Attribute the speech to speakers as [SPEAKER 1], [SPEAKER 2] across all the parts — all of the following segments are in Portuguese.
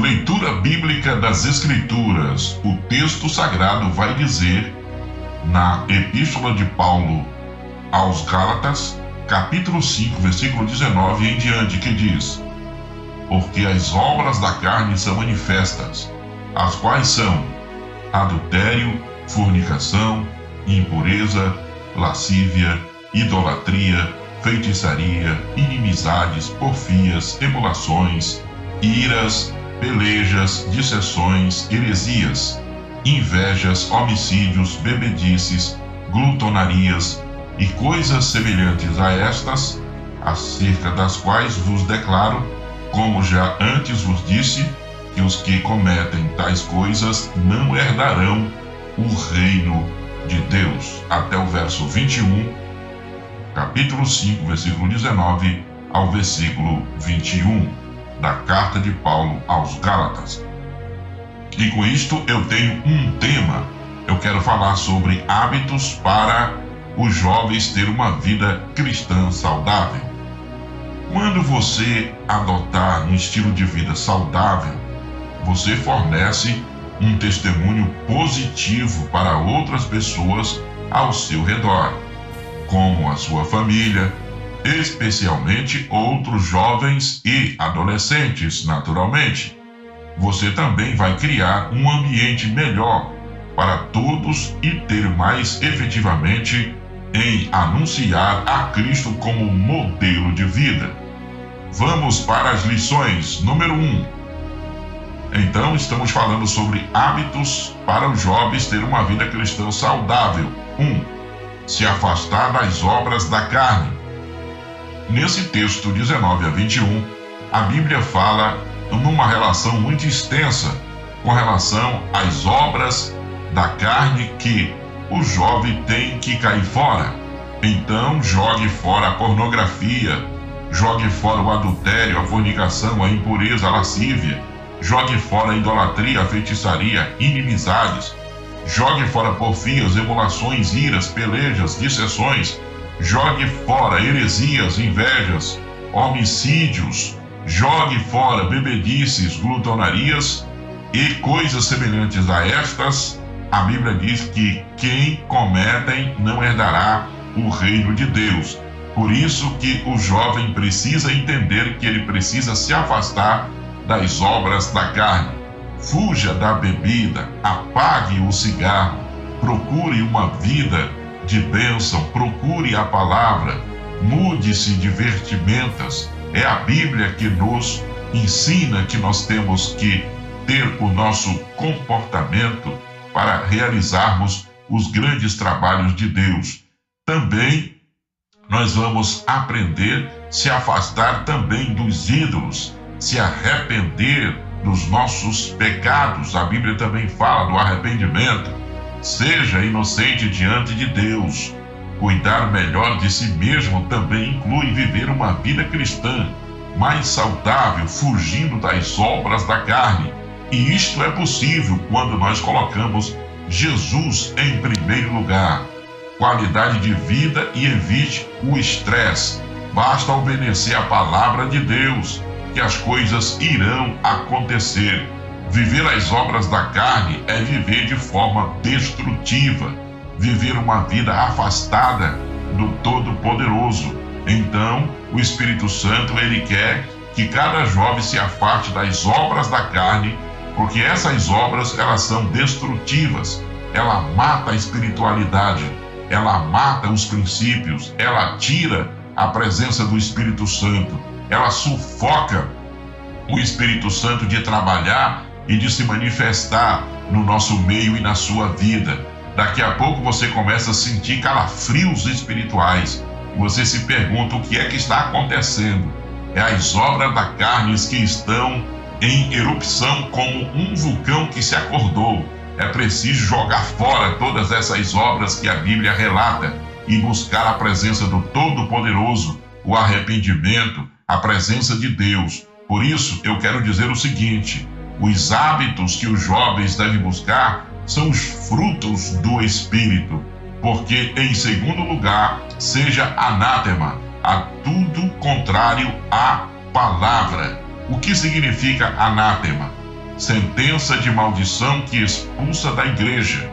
[SPEAKER 1] Leitura bíblica das Escrituras. O texto sagrado vai dizer, na Epístola de Paulo aos Gálatas, capítulo 5, versículo 19 em diante, que diz: porque as obras da carne são manifestas, as quais são adultério, fornicação, impureza, lascívia, idolatria, feitiçaria, inimizades, porfias, emulações, iras, pelejas, dissensões, heresias, invejas, homicídios, bebedices, glutonarias e coisas semelhantes a estas, acerca das quais vos declaro, como já antes vos disse, que os que cometem tais coisas não herdarão o reino de Deus. Até o verso 21, capítulo 5, versículo 19 ao versículo 21 da carta de Paulo aos Gálatas. E com isto eu tenho um tema. Eu quero falar sobre hábitos para os jovens ter uma vida cristã saudável. Quando você adotar um estilo de vida saudável, você fornece um testemunho positivo para outras pessoas ao seu redor, como a sua família, especialmente outros jovens e adolescentes, naturalmente. Você também vai criar um ambiente melhor para todos e ter mais efetivamente em anunciar a Cristo como modelo de vida. Vamos para as lições. Número 1. Então, estamos falando sobre hábitos para os jovens ter uma vida cristã saudável. 1. Se afastar das obras da carne. Nesse texto 19 a 21, a Bíblia fala numa relação muito extensa com relação às obras da carne que o jovem tem que cair fora. Então, jogue fora a pornografia, jogue fora o adultério, a fornicação, a impureza, a lascívia, jogue fora a idolatria, a feitiçaria, inimizades, jogue fora porfias, emulações, iras, pelejas, dissensões, jogue fora heresias, invejas, homicídios, jogue fora bebedices, glutonarias e coisas semelhantes a estas. A Bíblia diz que quem cometem não herdará o reino de Deus. Por isso que o jovem precisa entender que ele precisa se afastar das obras da carne. Fuja da bebida, apague o cigarro, procure uma vida de bênção, procure a palavra, mude-se de vestimentas. É a Bíblia que nos ensina que nós temos que ter o nosso comportamento para realizarmos os grandes trabalhos de Deus. Também nós vamos aprender a se afastar também dos ídolos, se arrepender dos nossos pecados. A Bíblia também fala do arrependimento. Seja inocente diante de Deus. Cuidar melhor de si mesmo também inclui viver uma vida cristã mais saudável, fugindo das obras da carne. E isto é possível quando nós colocamos Jesus em primeiro lugar. Qualidade de vida e evite o estresse. Basta obedecer a palavra de Deus, que as coisas irão acontecer. Viver as obras da carne é viver de forma destrutiva, viver uma vida afastada do Todo-Poderoso. Então, o Espírito Santo, ele quer que cada jovem se afaste das obras da carne, porque essas obras, elas são destrutivas. Ela mata a espiritualidade, ela mata os princípios, ela tira a presença do Espírito Santo, ela sufoca o Espírito Santo de trabalhar e de se manifestar no nosso meio e na sua vida. Daqui a pouco você começa a sentir calafrios espirituais. Você se pergunta o que é que está acontecendo. É as obras da carne que estão em erupção como um vulcão que se acordou. É preciso jogar fora todas essas obras que a Bíblia relata e buscar a presença do Todo-Poderoso, o arrependimento, a presença de Deus. Por isso, eu quero dizer o seguinte: os hábitos que os jovens devem buscar são os frutos do Espírito, porque, em segundo lugar, seja anátema a tudo contrário à palavra. O que significa anátema? sentença de maldição que expulsa da igreja.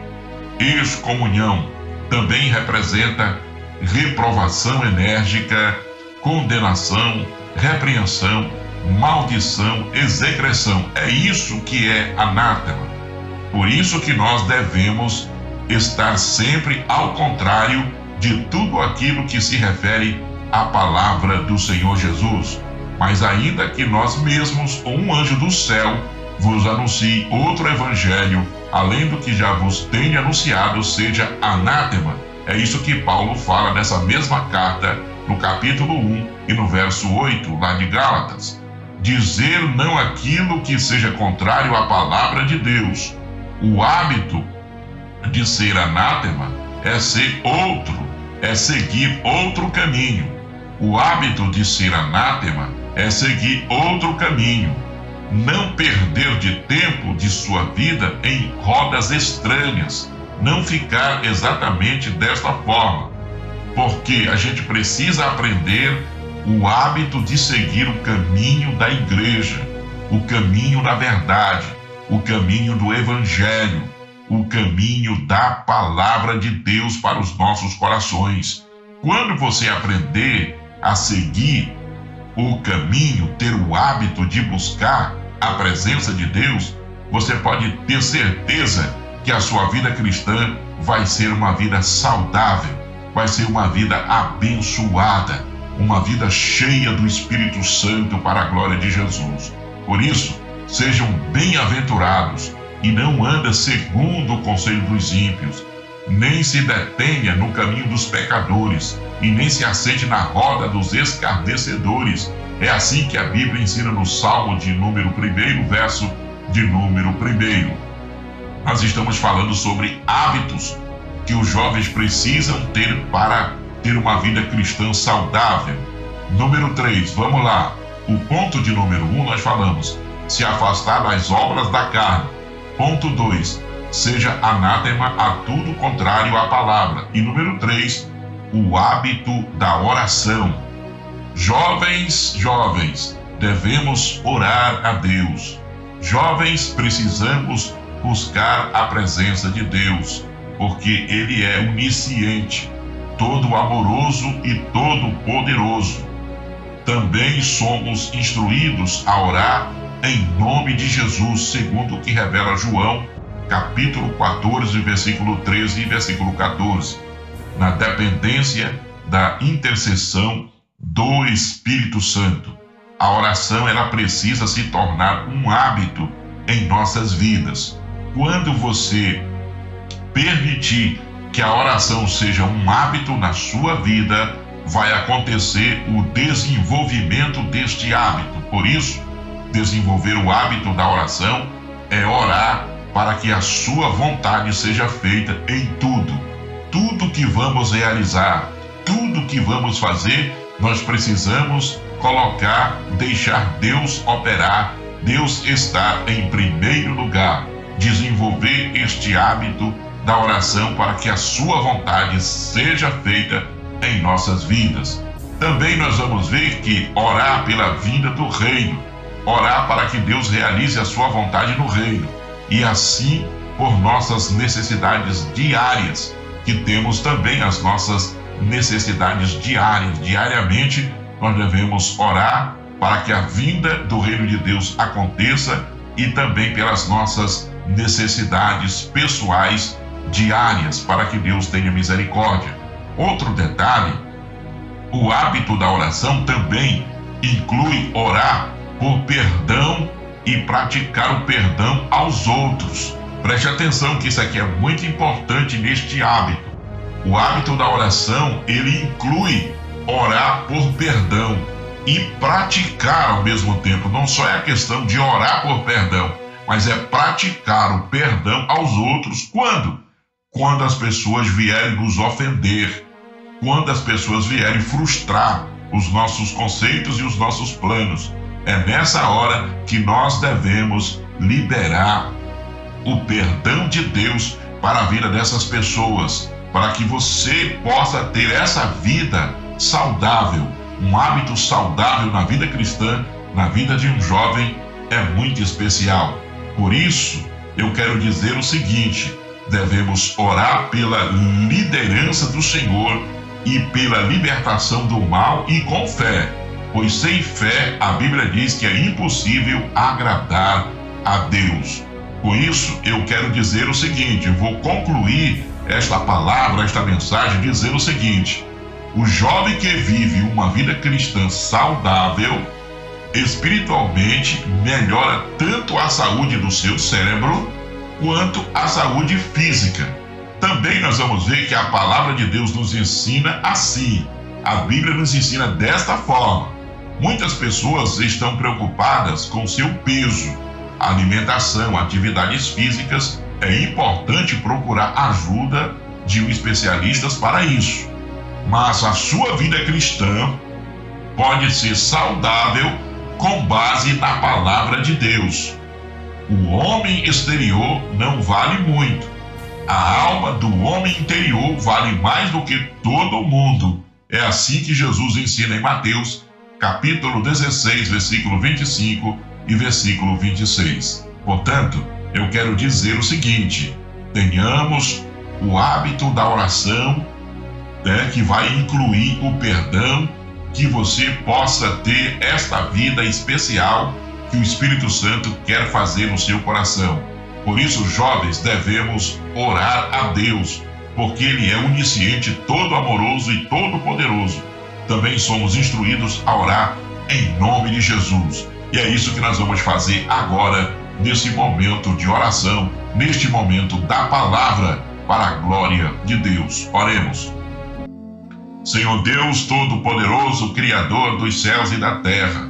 [SPEAKER 1] Excomunhão também representa reprovação enérgica, condenação, repreensão, maldição, execração. É isso que é anátema. Por isso que nós devemos estar sempre ao contrário de tudo aquilo que se refere à palavra do Senhor Jesus. Mas ainda que nós mesmos ou um anjo do céu vos anuncie outro evangelho, além do que já vos tenha anunciado, seja anátema. É isso que Paulo fala nessa mesma carta, no capítulo 1 e no verso 8, lá de Gálatas. Dizer não aquilo que seja contrário à palavra de Deus. O hábito de ser anátema é ser outro, é seguir outro caminho. O hábito de ser anátema é seguir outro caminho. Não perder de tempo de sua vida em rodas estranhas. Não ficar exatamente desta forma. Porque a gente precisa aprender o hábito de seguir o caminho da igreja, o caminho da verdade, o caminho do evangelho, o caminho da palavra de Deus para os nossos corações. Quando você aprender a seguir o caminho, ter o hábito de buscar a presença de Deus, você pode ter certeza que a sua vida cristã vai ser uma vida saudável, vai ser uma vida abençoada, uma vida cheia do Espírito Santo para a glória de Jesus. Por isso, sejam bem-aventurados e não anda segundo o conselho dos ímpios, nem se detenha no caminho dos pecadores e nem se assente na roda dos escarnecedores. É assim que a Bíblia ensina no Salmo de número 1, verso de número 1. Nós estamos falando sobre hábitos que os jovens precisam ter para ter uma vida cristã saudável. Número 3, vamos lá. O ponto de número 1 nós falamos, se afastar das obras da carne. Ponto 2, seja anátema a tudo contrário à palavra. E número 3, o hábito da oração. Jovens, devemos orar a Deus. Jovens, precisamos buscar a presença de Deus, porque Ele é onisciente, todo amoroso e todo poderoso. Também somos instruídos a orar em nome de Jesus, segundo o que revela João, capítulo 14, versículo 13 e versículo 14, na dependência da intercessão do Espírito Santo. A oração, ela precisa se tornar um hábito em nossas vidas. Quando você permitir que a oração seja um hábito na sua vida, vai acontecer o desenvolvimento deste hábito. Por isso, desenvolver o hábito da oração é orar para que a sua vontade seja feita em tudo. Tudo que vamos realizar, tudo que vamos fazer, nós precisamos deixar Deus operar, Deus estar em primeiro lugar. Desenvolver este hábito da oração para que a sua vontade seja feita em nossas vidas. Também nós vamos ver que orar pela vinda do reino, orar para que Deus realize a sua vontade no reino, e assim por nossas necessidades diárias, que temos também as nossas necessidades diárias. Diariamente nós devemos orar para que a vinda do reino de Deus aconteça e também pelas nossas necessidades pessoais diárias, para que Deus tenha misericórdia. Outro detalhe, o hábito da oração também inclui orar por perdão e praticar o perdão aos outros. Preste atenção que isso aqui é muito importante neste hábito. O hábito da oração, ele inclui orar por perdão e praticar ao mesmo tempo. Não só é a questão de orar por perdão, mas é praticar o perdão aos outros. Quando? Quando as pessoas vierem nos ofender, quando as pessoas vierem frustrar os nossos conceitos e os nossos planos. É nessa hora que nós devemos liberar o perdão de Deus para a vida dessas pessoas, para que você possa ter essa vida saudável. Um hábito saudável na vida cristã, na vida de um jovem, é muito especial. Por isso, eu quero dizer o seguinte: devemos orar pela liderança do Senhor e pela libertação do mal e com fé, pois sem fé a Bíblia diz que é impossível agradar a Deus. Com isso, eu quero dizer o seguinte, eu vou concluir esta palavra, esta mensagem, dizendo o seguinte: o jovem que vive uma vida cristã saudável, espiritualmente, melhora tanto a saúde do seu cérebro, quanto a saúde física. Também nós vamos ver que a palavra de Deus nos ensina assim. A Bíblia nos ensina desta forma. Muitas pessoas estão preocupadas com seu peso, alimentação, atividades físicas. É importante procurar ajuda de especialistas para isso. Mas a sua vida cristã pode ser saudável com base na palavra de Deus. O homem exterior não vale muito. A alma do homem interior vale mais do que todo mundo. É assim que Jesus ensina em Mateus, capítulo 16, versículo 25 e versículo 26. Portanto, eu quero dizer o seguinte: tenhamos o hábito da oração, que vai incluir o perdão, que você possa ter esta vida especial que o Espírito Santo quer fazer no seu coração. Por isso, jovens, devemos orar a Deus, porque Ele é onisciente, todo amoroso e todo poderoso. Também somos instruídos a orar em nome de Jesus. E é isso que nós vamos fazer agora, nesse momento de oração, neste momento da palavra, para a glória de Deus. Oremos. Senhor Deus Todo-Poderoso, Criador dos céus e da terra,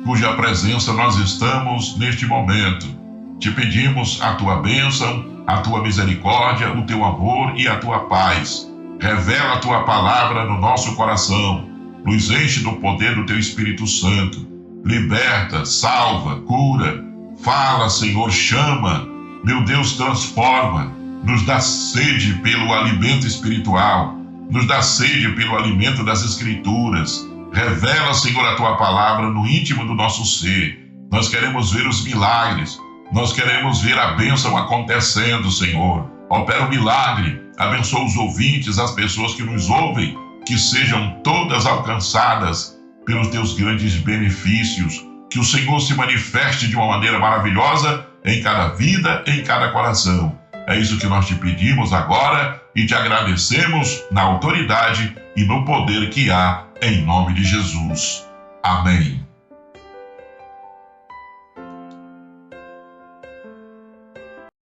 [SPEAKER 1] cuja presença nós estamos neste momento, te pedimos a tua bênção, a tua misericórdia, o teu amor e a tua paz. Revela a tua palavra no nosso coração, nos enche do poder do teu Espírito Santo. Liberta, salva, cura, fala, Senhor, chama. Meu Deus, transforma, nos dá sede pelo alimento espiritual, nos dá sede pelo alimento das Escrituras. Revela, Senhor, a tua palavra no íntimo do nosso ser. Nós queremos ver os milagres, nós queremos ver a bênção acontecendo, Senhor. Opera o milagre, abençoa os ouvintes, as pessoas que nos ouvem, que sejam todas alcançadas pelos teus grandes benefícios. Que o Senhor se manifeste de uma maneira maravilhosa em cada vida, em cada coração. É isso que nós te pedimos agora e te agradecemos na autoridade e no poder que há em nome de Jesus. Amém.